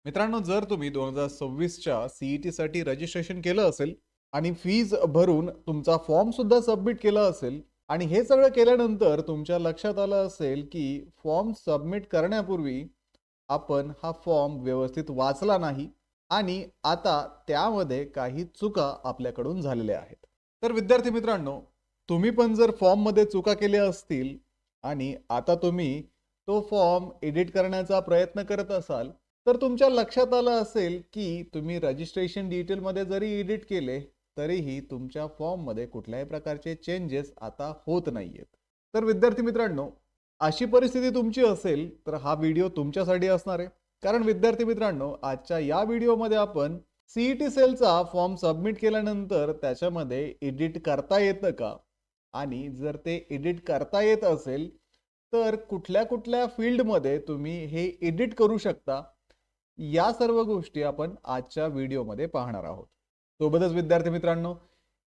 मित्रांनो, जर तुम्ही 2026च्या सीईटीसाठी रजिस्ट्रेशन केलं असेल आणि फीज भरून तुमचा फॉर्म सुद्धा सबमिट केला असेल आणि हे सगळं केल्यानंतर तुमच्या लक्षात आलं असेल की फॉर्म सबमिट करण्यापूर्वी आपण हा फॉर्म व्यवस्थित वाचला नाही आणि आता त्यामध्ये काही चुका आपल्याकडून झालेल्या आहेत. तर विद्यार्थी मित्रांनो, तुम्ही पण जर फॉर्ममध्ये चुका केल्या असतील आणि आता तुम्ही तो फॉर्म एडिट करण्याचा प्रयत्न करत असाल, तर तुमच्या लक्षात आलं असेल की तुम्ही रजिस्ट्रेशन डिटेलमध्ये जरी एडिट केले तरीही तुमच्या फॉर्ममध्ये कुठल्याही प्रकारचे चेंजेस आता होत नाहीयेत. तर विद्यार्थी मित्रांनो, अशी परिस्थिती तुमची असेल तर हा व्हिडिओ तुमच्यासाठी असणार आहे. कारण विद्यार्थी मित्रांनो, आजच्या या व्हिडिओमध्ये आपण सीईटी सेलचा फॉर्म सबमिट केल्यानंतर त्याच्यामध्ये एडिट करता येतं का, आणि जर ते एडिट करता येत असेल तर कुठल्या कुठल्या फील्डमध्ये तुम्ही हे एडिट करू शकता, या सर्व गोष्टी आपण आजच्या व्हिडिओमध्ये पाहणार आहोत. सोबतच विद्यार्थी मित्रांनो,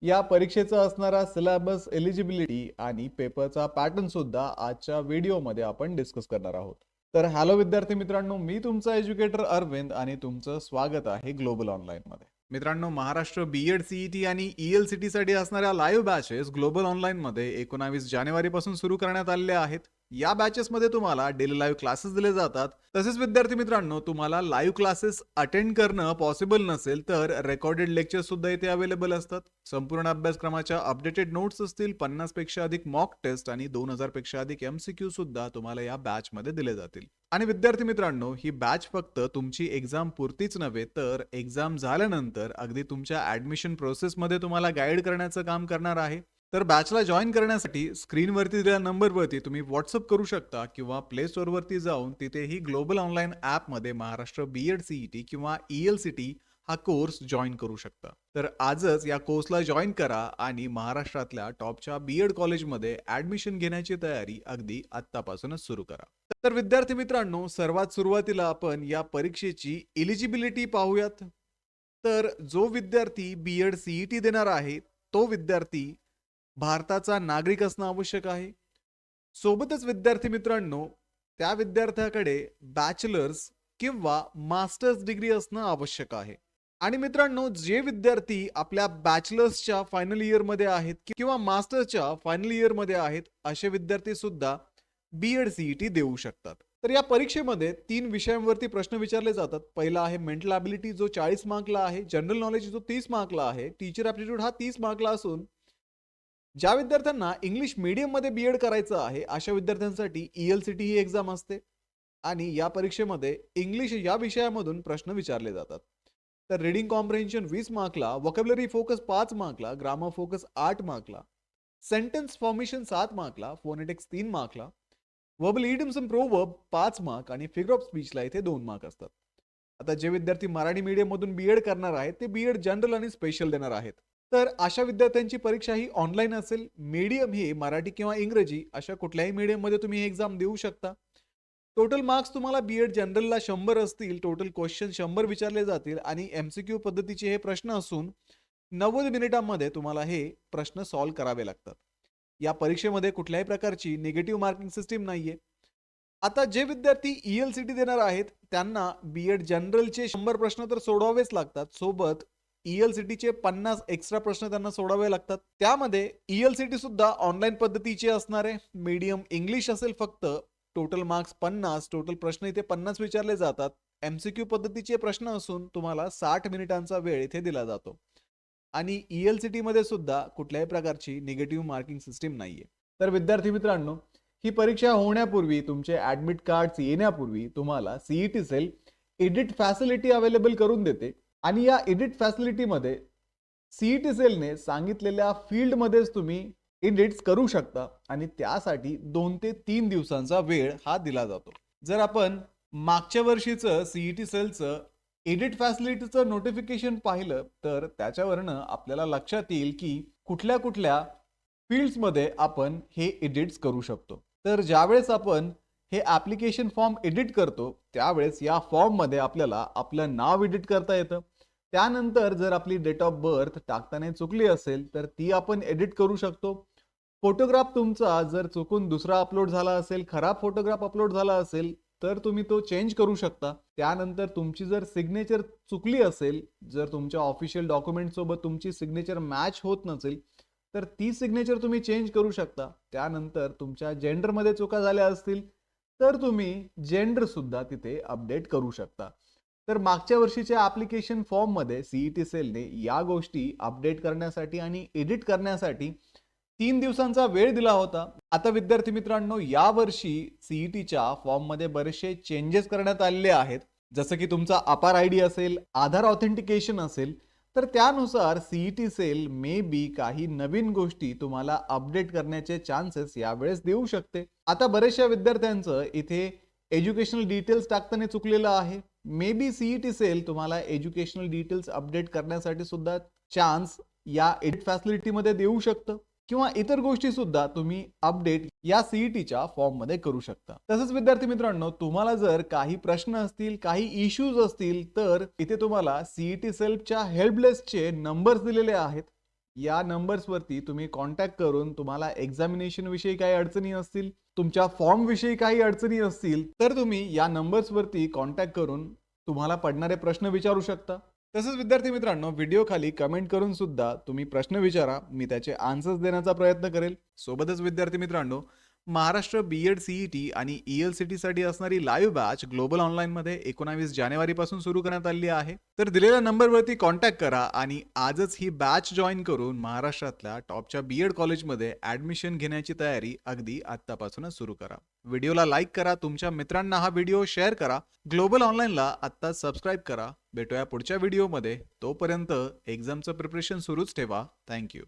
या परीक्षेचा असणारा सिलेबस, एलिजिबिलिटी आणि पेपरचा पॅटर्न सुद्धा आजच्या व्हिडिओमध्ये आपण डिस्कस करणार आहोत. तर हॅलो विद्यार्थी मित्रांनो, मी तुमचा एज्युकेटर अरविंद आणि तुमचं स्वागत आहे ग्लोबल ऑनलाईन मध्ये. मित्रांनो, महाराष्ट्र बीएड सीईटी आणि ईएलसीटी साठी असणाऱ्या लाईव्ह बॅचेस ग्लोबल ऑनलाईन मध्ये 19 जानेवारी पासून सुरू करण्यात आलेल्या आहेत. या बॅचेस मध्ये तुम्हाला डेली लाईव्ह क्लासेस दिले जातात. तसेच विद्यार्थी मित्रांनो, तुम्हाला लाईव्ह क्लासेस अटेंड करणं पॉसिबल नसेल तर रेकॉर्डेड लेक्चर सुद्धा इथे अवेलेबल असतात. संपूर्ण अभ्यासक्रमाच्या अपडेटेड नोट्स असतील, 50 पेक्षा अधिक मॉक टेस्ट आणि 2000 पेक्षा अधिक एमसीक्यू सुद्धा तुम्हाला या बॅच मध्ये दिले जातील. आणि विद्यार्थी मित्रांनो, ही बॅच फक्त तुमची एक्झाम पुरतीच नव्हे तर एक्झाम झाल्यानंतर अगदी तुमच्या ऍडमिशन प्रोसेस मध्ये तुम्हाला गाईड करण्याचं काम करणार आहे. तर बॅचला जॉईन करण्यासाठी स्क्रीनवरती दिलेल्या नंबरवरती तुम्ही व्हॉट्सअप करू शकता किंवा प्ले स्टोअरवरती जाऊन तिथेही ग्लोबल ऑनलाईन ॲपमध्ये महाराष्ट्र बीएड सीईटी किंवा ईएलसीटी हा कोर्स जॉईन करू शकता. तर आजच या कोर्सला जॉईन करा आणि महाराष्ट्रातल्या टॉपच्या बीएड कॉलेजमध्ये ऍडमिशन घेण्याची तयारी अगदी आत्तापासूनच सुरू करा. तर विद्यार्थी मित्रांनो, सर्वात सुरुवातीला आपण या परीक्षेची एलिजिबिलिटी पाहूयात. तर जो विद्यार्थी बीएड सीईटी देणार आहे तो विद्यार्थी भारताचा नागरिक असणं आवश्यक आहे. सोबतच विद्यार्थी मित्रांनो, त्या विद्यार्थ्याकडे बॅचलर्स किंवा मास्टर्स डिग्री असणं आवश्यक आहे. आणि मित्रांनो, जे विद्यार्थी आपल्या बॅचलर्सच्या फायनल इयर मध्ये आहेत किंवा मास्टर्सच्या फायनल इयर मध्ये आहेत, असे विद्यार्थी सुद्धा बीएड सीईटी देऊ शकतात. तर या परीक्षेमध्ये 3 विषयांवरती प्रश्न विचारले जातात. पहिला आहे मेंटल ॲबिलिटी, जो 40 मार्कला आहे. जनरल नॉलेज, जो 30 मार्कला आहे. टीचर ॲप्टिट्यूड हा 30 मार्कला असून ज्या विद्यार्थ्यांना इंग्लिश मीडियम मध्ये बीएड करायचं आहे अशा विद्यार्थ्यांसाठी ईएलसीटी ही एक्झाम असते आणि या परीक्षेमध्ये इंग्लिश या विषयामधून प्रश्न विचारले जातात. तर रीडिंग कॉम्प्रिहेन्शन 20 मार्कला, व्होकॅब्युलरी फोकस 5 मार्कला, ग्रामर फोकस 8 मार्कला, सेंटेन्स फॉर्मेशन 7 मार्कला, फोनेटिक्स 3 मार्कला, verbal idioms and proverb 5 mark आणि फिगर ऑफ स्पीचला इथे 2 मार्क असतात. आता जे विद्यार्थी मराठी मीडियम मधून बीएड करणार आहेत ते बीएड जनरल आणि स्पेशल देणार आहेत. तर अशा विद्यार्थ्यांची परीक्षा ही ऑनलाईन असेल. मीडियम ही मराठी किंवा इंग्रजी अशा कुठल्याही मीडियम मध्ये तुम्ही एक्झाम देऊ शकता. टोटल मार्क्स तुम्हाला बीएड जनरलला 100 असतील. टोटल क्वेश्चन 100 विचारले जातील आणि एमसीक्यू पद्धतीचे हे प्रश्न असून 90 मिनिटांमध्ये तुम्हाला हे प्रश्न सॉल्व्ह करावे लागतात. या परीक्षेमध्ये कुठल्याही प्रकारची निगेटिव्ह मार्किंग सिस्टीम नाहीये. आता जे विद्यार्थी ईएलसीटी देणार आहेत त्यांना बीएड जनरलचे 100 प्रश्न तर सोडवावेच लागतात. सोबत ईएलसीटीचे 50 एक्स्ट्रा प्रश्न त्यांना सोडावे लागतात. त्यामध्ये ईएलसीटी सुद्धा ऑनलाईन पद्धतीची असणार आहे. मीडियम इंग्लिश असेल फक्त. टोटल मार्क्स 50, टोटल प्रश्न इथे 50 विचारले जातात. एमसीक्यू पद्धतीचे प्रश्न असून तुम्हाला 60 मिनिटांचा वेळ इथे दिला जातो. आणि ईएलसीटी मध्ये सुद्धा कुठल्याही प्रकारची निगेटिव्ह मार्किंग सिस्टीम नाहीये. तर विद्यार्थी मित्रांनो, ही परीक्षा होण्यापूर्वी तुमचे ऍडमिट कार्ड येण्यापूर्वी तुम्हाला CET cell edit facility available करून देते आणि या एडिट फॅसिलिटीमध्ये सीईटी सेलने सांगितलेल्या फील्डमध्येच तुम्ही एडिट्स करू शकता आणि त्यासाठी 2 ते 3 दिवसांचा वेळ हा दिला जातो. जर आपण मागच्या वर्षीचं सीईटी सेलचं एडिट फॅसिलिटीचं नोटिफिकेशन पाहिलं तर त्याच्यावरनं आपल्याला लक्षात येईल की कुठल्या कुठल्या फील्ड्समध्ये आपण हे एडिट्स करू शकतो. तर ज्यावेळेस आपण हे ॲप्लिकेशन फॉर्म एडिट करतो त्यावेळेस या फॉर्ममध्ये आपल्याला आपलं नाव एडिट करता येतं. त्यानंतर जर आपली डेट ऑफ बर्थ टाकताना चुकली असेल तर ती आपण एडिट करू शकतो. फोटोग्राफ तुमचा जर चुकून दुसरा अपलोड झाला असेल, खराब फोटोग्राफ अपलोड झाला असेल तर तुम्ही तो चेंज करू शकता. त्यानंतर तुमची जर सिग्नेचर चुकली असेल, जर तुमच्या ऑफिशियल डॉक्युमेंट सोबत तुमची सिग्नेचर मॅच होत नसेल, तर ती सिग्नेचर तुम्ही चेंज करू शकता. त्यानंतर तुमच्या जेंडरमध्ये चुका झाल्या असतील, तर तुम्ही जेंडर सुद्धा तिथे अपडेट करू शकता. तर मागच्या वर्षीच्या ऍप्लिकेशन फॉर्ममध्ये सीईटी सेलने या गोष्टी अपडेट करण्यासाठी आणि एडिट करण्यासाठी 3 दिवसांचा वेळ दिला होता. आता विद्यार्थी मित्रांनो, या वर्षी सीईटीच्या फॉर्ममध्ये बरेचसे चेंजेस करण्यात आलेले आहेत. जसं की तुमचा अपार आयडी असेल, आधार ऑथेंटिकेशन असेल, तर त्यानुसार सीईटी सेल मे बी काही नवीन गोष्टी तुम्हाला अपडेट करण्याचे चान्सेस यावेळेस देऊ शकते. आता बऱ्याचशा विद्यार्थ्यांचं इथे एज्युकेशनल डिटेल्स टाकताना चुकलेलं आहे. मे बी सीईटी सेल तुम्हाला एज्युकेशनल डिटेल्स अपडेट करण्यासाठी सुद्धा चान्स या एडिट फॅसिलिटीमध्ये देऊ शकतं, किंवा इतर गोष्टी सुद्धा तुम्ही अपडेट या सीईटीच्या फॉर्म मध्ये करू शकता. तसंच विद्यार्थी मित्रांनो, तुम्हाला जर काही प्रश्न असतील, काही इश्यूज असतील, तर इथे तुम्हाला सीईटी सेल्फच्या हेल्पडेस्कचे नंबर्स दिलेले आहेत. या नंबर्स वरती तुम्ही कॉन्टॅक्ट करून तुम्हाला एक्झामिनेशन विषयी काही अडचणी असतील, तुमच्या फॉर्म विषयी काही अडचणी असतील, तर तुम्ही या नंबर्स वरती कॉन्टॅक्ट करून तुम्हाला पडणारे प्रश्न विचारू शकता. तसंच विद्यार्थी मित्रांनो, व्हिडिओ खाली कमेंट करून सुद्धा तुम्ही प्रश्न विचारा, मी त्याचे आन्सर्स देण्याचा प्रयत्न करेल. सोबतच विद्यार्थी मित्रांनो, महाराष्ट्र बीएड सीईटी आणि ELCT साठी असणारी लाईव्ह बॅच ग्लोबल ऑनलाईन मध्ये 19 जानेवारी पासून सुरू करण्यात आली आहे. तर दिलेल्या नंबरवरती कॉन्टॅक्ट करा आणि आजच ही बॅच जॉईन करून महाराष्ट्रातल्या टॉपच्या बीएड कॉलेजमध्ये ऍडमिशन घेण्याची तयारी अगदी आत्तापासूनच सुरू करा. व्हिडिओला लाईक करा, तुमच्या मित्रांना हा व्हिडिओ शेअर करा, ग्लोबल ऑनलाईनला आत्ता सबस्क्राईब करा. भेटूया पुढच्या व्हिडिओमध्ये. तोपर्यंत एक्झामचं प्रिपरेशन सुरूच ठेवा. थँक्यू.